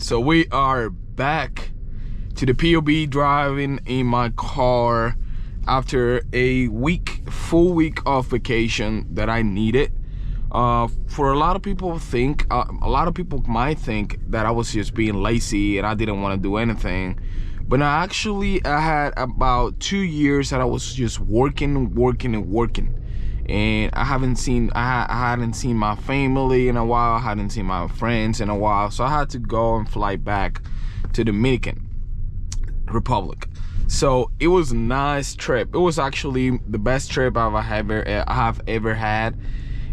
So we are back to the POB, driving in my car after a full week of vacation that I needed. For a lot of people might think that I was just being lazy and I didn't want to do anything. But I had about 2 years that I was just working. And I hadn't seen my family in a while. I hadn't seen my friends in a while. So I had to go and fly back to Dominican Republic. So it was a nice trip. It was actually the best trip I have ever had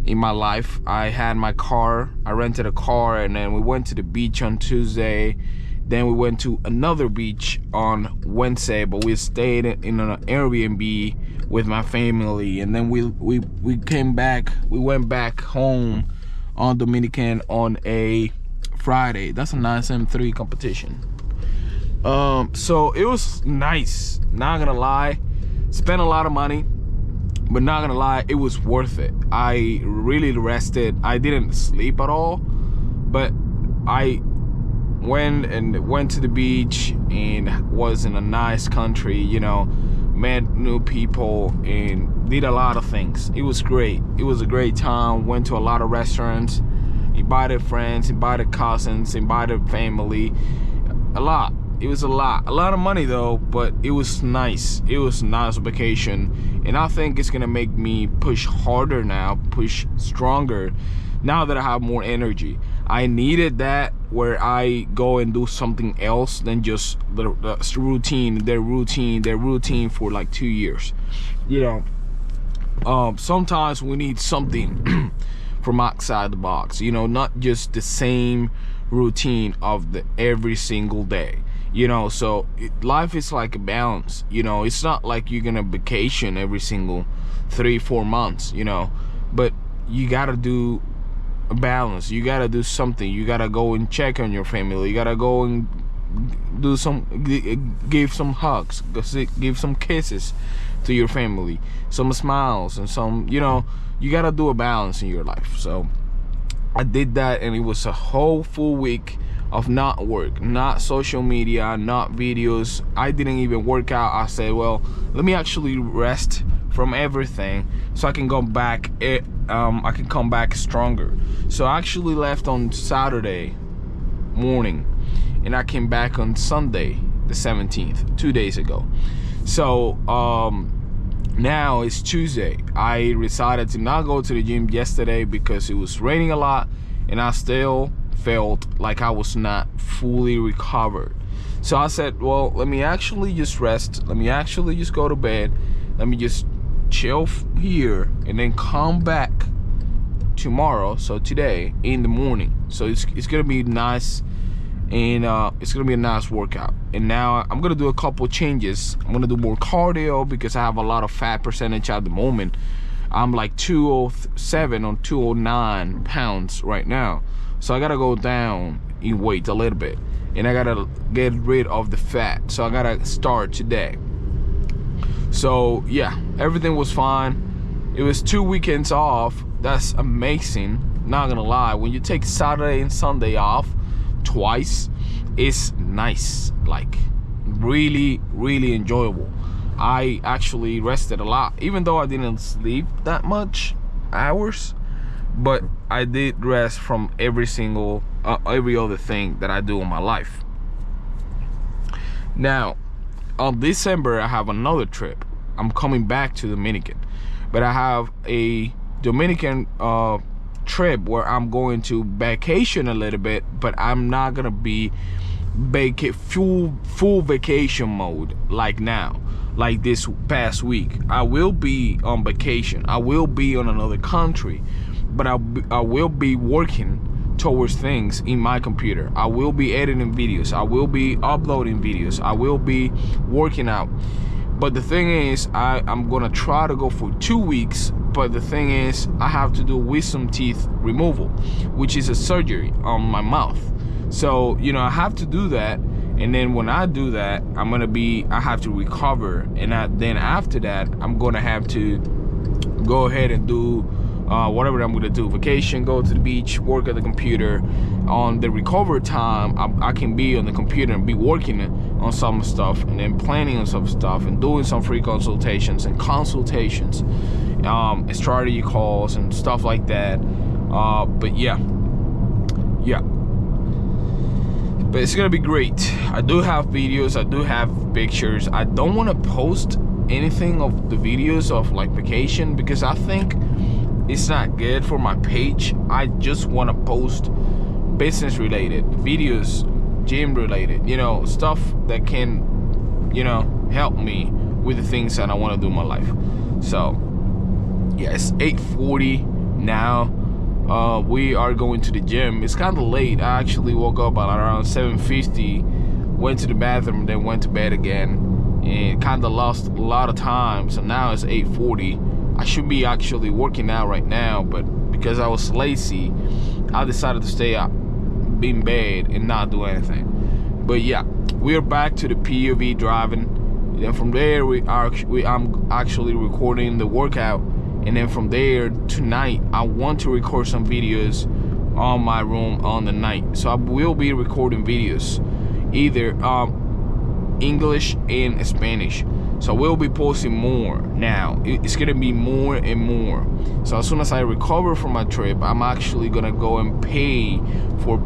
in my life. I had my car. I rented a car, and then we went to the beach on Tuesday. Then we went to another beach on Wednesday, but we stayed in an Airbnb with my family. And then we came back. We went back home on Dominican on a Friday. That's a nice M3 competition. So it was nice. Not gonna lie, spent a lot of money, but not gonna lie, it was worth it. I really rested. I didn't sleep at all, but I went to the beach and was in a nice country, you know, met new people and did a lot of things. It was great. It was a great time. Went to a lot of restaurants, invited friends, invited cousins, invited family. It was a lot of money though, but it was nice. It was a nice vacation, and I think it's gonna make me push harder now, push stronger now that I have more energy. I needed that, where I go and do something else than just the routine, their routine for like 2 years. You know, sometimes we need something from outside the box, you know, not just the same routine of every single day. You know, so life is like a balance. You know, it's not like you're gonna vacation every single 3-4 months, you know, but you gotta do a balance. You gotta do something. You gotta go and check on your family. You gotta go and give some hugs, give some kisses to your family, some smiles, and some, you know, you gotta do a balance in your life. So I did that, and it was a whole full week of not work, not social media, not videos. I didn't even work out. I said, well, let me actually rest from everything so I can go back. I can come back stronger. So I actually left on Saturday morning, and I came back on Sunday the 17th, 2 days ago. So now it's Tuesday. I decided to not go to the gym yesterday because it was raining a lot, and I still felt like I was not fully recovered. So I said, well, let me actually just rest. Let me actually just go to bed. Let me just chill here and then come back tomorrow, so today, in the morning. So it's gonna be nice, and it's gonna be a nice workout. And now I'm gonna do a couple changes. I'm gonna do more cardio because I have a lot of fat percentage at the moment. I'm like 207 or 209 pounds right now. So I gotta go down in weight a little bit, and I gotta get rid of the fat. So I gotta start today. So yeah, everything was fine. It was 2 weekends off. That's amazing. Not gonna lie, when you take Saturday and Sunday off twice, it's nice. Like really enjoyable. I actually rested a lot, even though I didn't sleep that much hours, but I did rest from every other thing that I do in my life. Now on December, I have another trip. I'm coming back to Dominican, but I have a Dominican trip where I'm going to vacation a little bit, but I'm not gonna be full vacation mode like now, like this past week. I will be on vacation. I will be on another country, but I will be working towards things in my computer. I will be editing videos. I will be uploading videos. I will be working out. But the thing is, I'm gonna try to go for 2 weeks, but the thing is, I have to do wisdom teeth removal, which is a surgery on my mouth. So, you know, I have to do that, and then when I do that, I have to recover, and then after that, I'm gonna have to go ahead and do whatever I'm gonna do, vacation, go to the beach, work at the computer. On the recovery time, I can be on the computer and be working on some stuff, and then planning on some stuff, and doing some free consultations and strategy calls and stuff like that. But yeah, but it's gonna be great. I do have videos, I do have pictures. I don't want to post anything of the videos of like vacation, because I think it's not good for my page. I just want to post business related videos, gym related, you know, stuff that can, you know, help me with the things that I want to do in my life. So yeah, it's 8:40 now. We are going to the gym. It's kind of late. I actually woke up at around 7:50, went to the bathroom, then went to bed again, and kind of lost a lot of time. So now it's 8:40. I should be actually working out right now, but because I was lazy, I decided to stay up, be in bed, and not do anything. But yeah, we're back to the POV driving. And then from there, I'm actually recording the workout. And then from there, tonight, I want to record some videos on my room on the night. So I will be recording videos, either English and Spanish. So we'll be posting more now. It's gonna be more and more. So as soon as I recover from my trip, I'm actually gonna go and pay for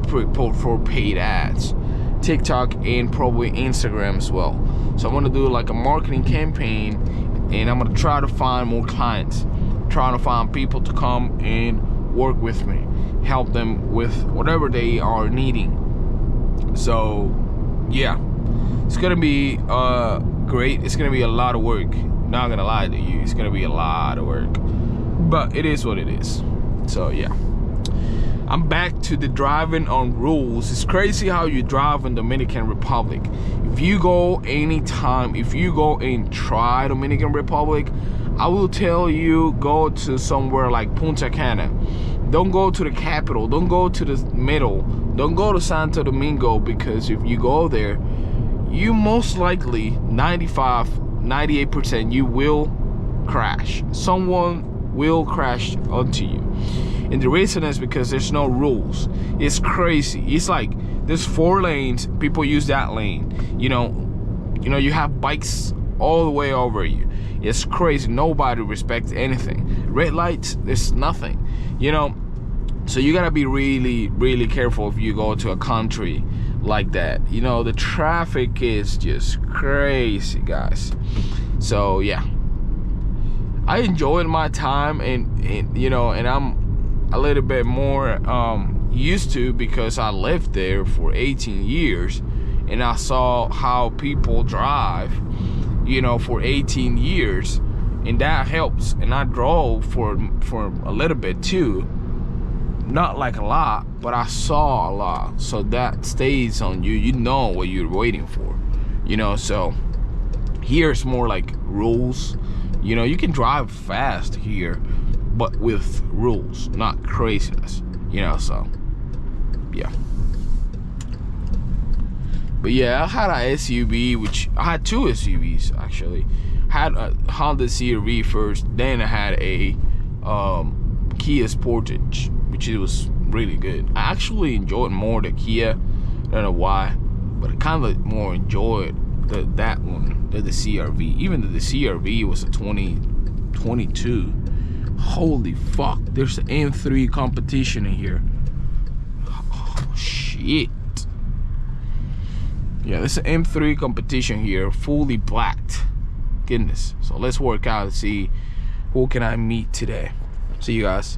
paid ads, TikTok and probably Instagram as well. So I'm gonna do like a marketing campaign, and I'm gonna try to find more clients, trying to find people to come and work with me, help them with whatever they are needing. So yeah, it's gonna be great. It's gonna be a lot of work, not gonna lie to you. It's gonna be a lot of work, but it is what it is. So yeah, I'm back to the driving on rules. It's crazy how you drive in Dominican Republic. If you go anytime, if you go and try Dominican Republic, I will tell you, go to somewhere like Punta Cana. Don't go to the capital, don't go to the middle, don't go to Santo Domingo, because if you go there, you most likely 98% you will crash. Someone will crash onto you, and the reason is because there's no rules. It's crazy. It's like there's 4 lanes, people use that lane, you know, you have bikes all the way over you. It's crazy. Nobody respects anything. Red lights, there's nothing, you know. So you gotta be really, really careful if you go to a country like that. You know, the traffic is just crazy, guys. So yeah, I enjoyed my time, and you know, and I'm a little bit more used to, because I lived there for 18 years and I saw how people drive, you know, for 18 years, and that helps. And I drove for a little bit too, not like a lot, but I saw a lot. So that stays on you. You know what you're waiting for, you know. So here's more like rules. You know, you can drive fast here, but with rules, not craziness, you know. So yeah. But yeah, I had a SUV, which I had 2 SUVs actually. I had a Honda CR-V first, then I had a Kia Sportage, which it was really good. I actually enjoyed more the Kia. I don't know why, but I kind of more enjoyed that one than the CR-V. Even though the CR-V was a 2022. Holy fuck! There's an M3 competition in here. Oh, shit. Yeah, there's an M3 competition here, fully blacked. Goodness. So let's work out and see who can I meet today. See you guys.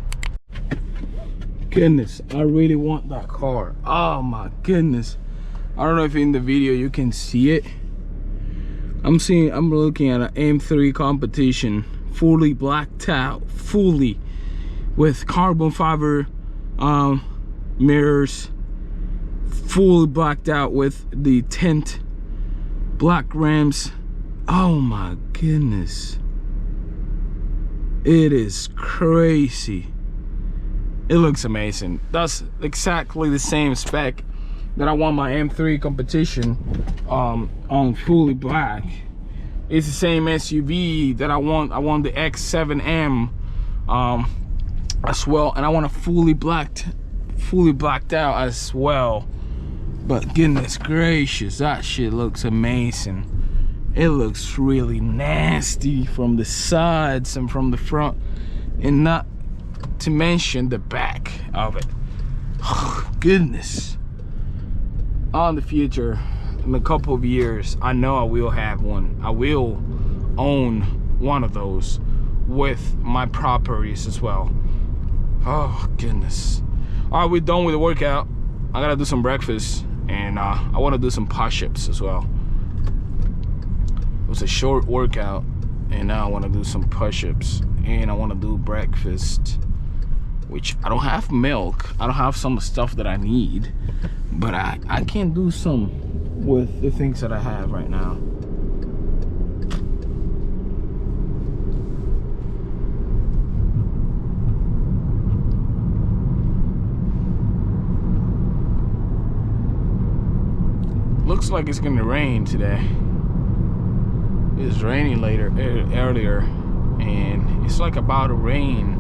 Goodness, I really want that car. Oh my goodness. I don't know if in the video you can see it. I'm looking at an M3 competition, fully blacked out, fully, with carbon fiber mirrors, fully blacked out with the tint, black rims. Oh my goodness, it is crazy. It looks amazing. That's exactly the same spec that I want my M3 competition on fully black. It's the same SUV that I want. I want the X7M as well, and I want to fully blacked out as well. But goodness gracious, that shit looks amazing. It looks really nasty from the sides and from the front, and not to mention the back of it. Oh, goodness. On the future, in a couple of years, I know I will have one. I will own one of those with my properties as well. Oh goodness. All right, we're done with the workout. I gotta do some breakfast, and I want to do some push-ups as well. It was a short workout, and now I want to do some push-ups, and I want to do breakfast, which I don't have milk. I don't have some stuff that I need, but I can do some with the things that I have right now. Looks like it's gonna rain today. It was raining earlier, and it's like about to rain,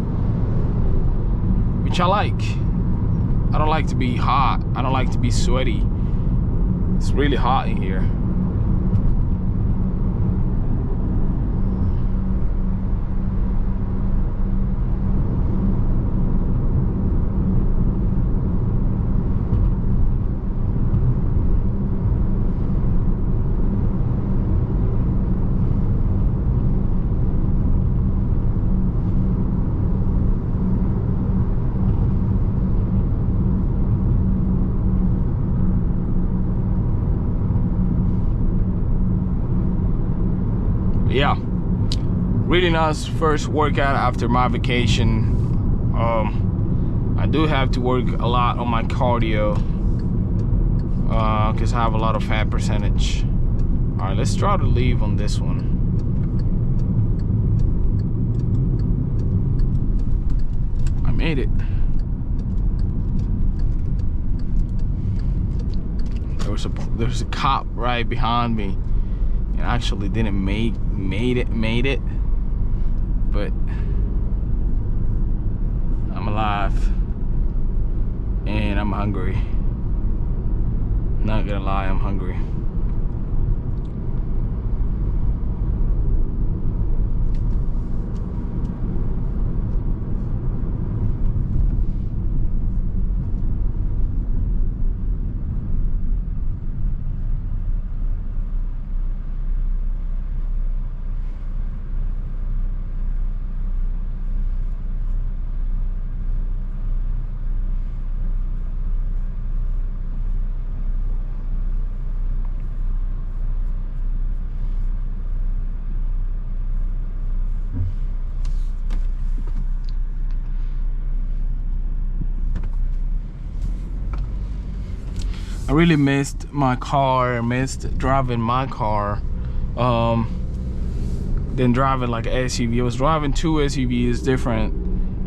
which I like. I don't like to be hot. I don't like to be sweaty. It's really hot in here. Yeah, really nice first workout after my vacation. I do have to work a lot on my cardio because I have a lot of fat percentage. All right, let's try to leave on this one. I made it. There's a cop right behind me. And actually didn't made it, but I'm alive and I'm hungry. Not gonna lie, I'm hungry. I really missed my car, missed driving my car, than driving like an SUV. I was driving two SUVs different,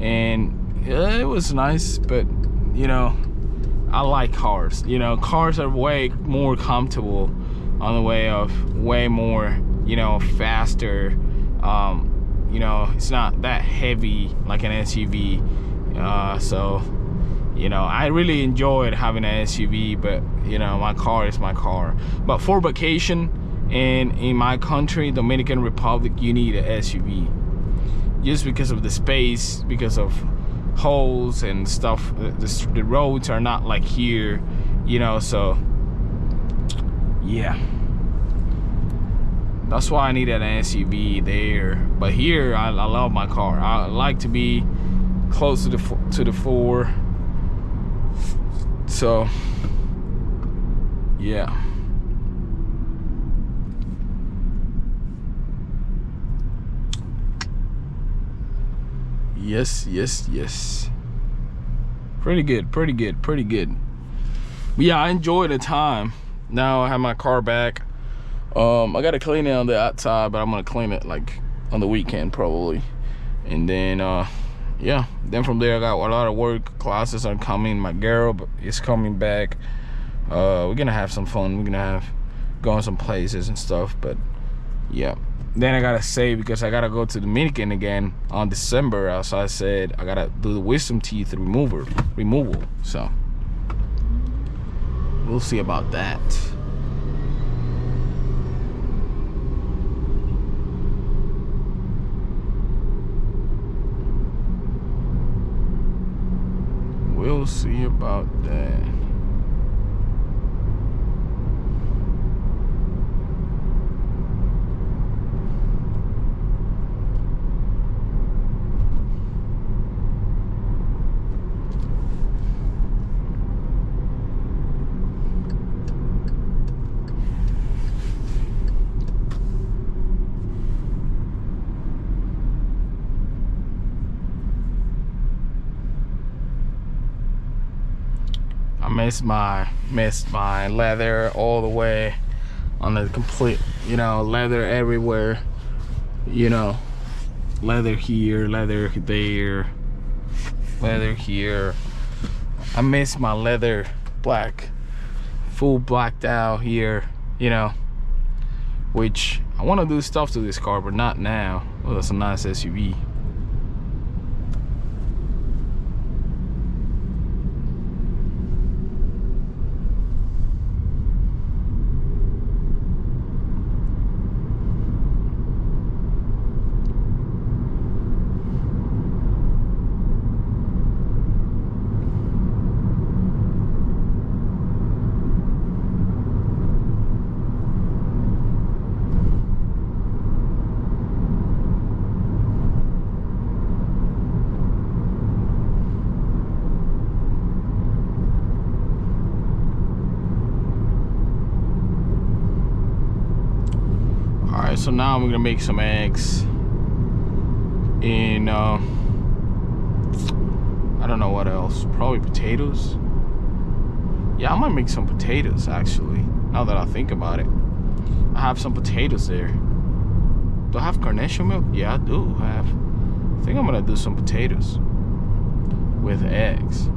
and it was nice, but you know, I like cars. You know, cars are way more comfortable on the way of way more, you know, faster. You know, it's not that heavy like an SUV, so you know, I really enjoyed having an SUV, but you know, my car is my car. But for vacation and in my country, Dominican Republic, you need an SUV just because of the space, because of holes and stuff. The roads are not like here, you know, so yeah, that's why I needed an SUV there. But here I love my car. I like to be close to the floor. So yeah, yes, pretty good. But yeah, I enjoyed the time. Now I have my car back. I gotta clean it on the outside, but I'm gonna clean it like on the weekend probably. And then yeah, then from there I got a lot of work. Classes are coming. My girl is coming back. We're gonna have some fun. We're gonna go on some places and stuff. But Yeah. Then I gotta save because I gotta go to Dominican again on December. So I said I gotta do the wisdom teeth removal. So we'll see about that. We'll see about that. I missed my leather all the way on the complete, you know, leather everywhere, you know, leather here, leather there, leather here. I missed my leather black, full blacked out here, you know, which I want to do stuff to this car, but not now. Oh, that's a nice SUV. Alright, so now I'm gonna make some eggs in I don't know what else, probably potatoes. Yeah, I might make some potatoes actually, now that I think about it. I have some potatoes there. Do I have carnation milk? Yeah, I do have. I think I'm gonna do some potatoes with eggs.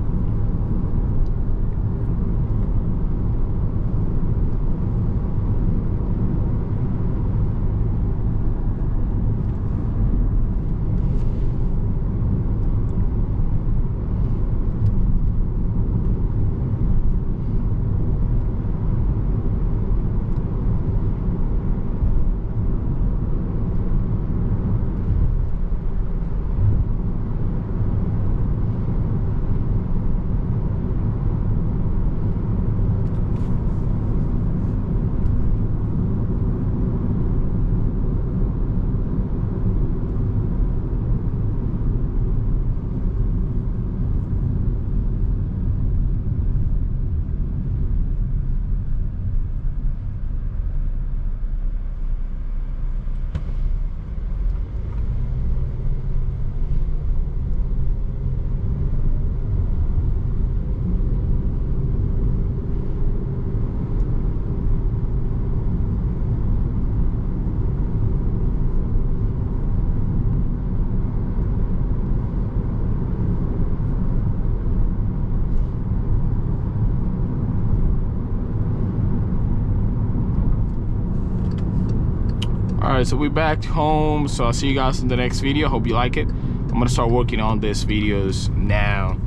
Alright, so we're back home, so I'll see you guys in the next video. Hope you like it. I'm gonna start working on these videos now.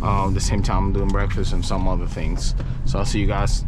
The same time I'm doing breakfast and some other things. So I'll see you guys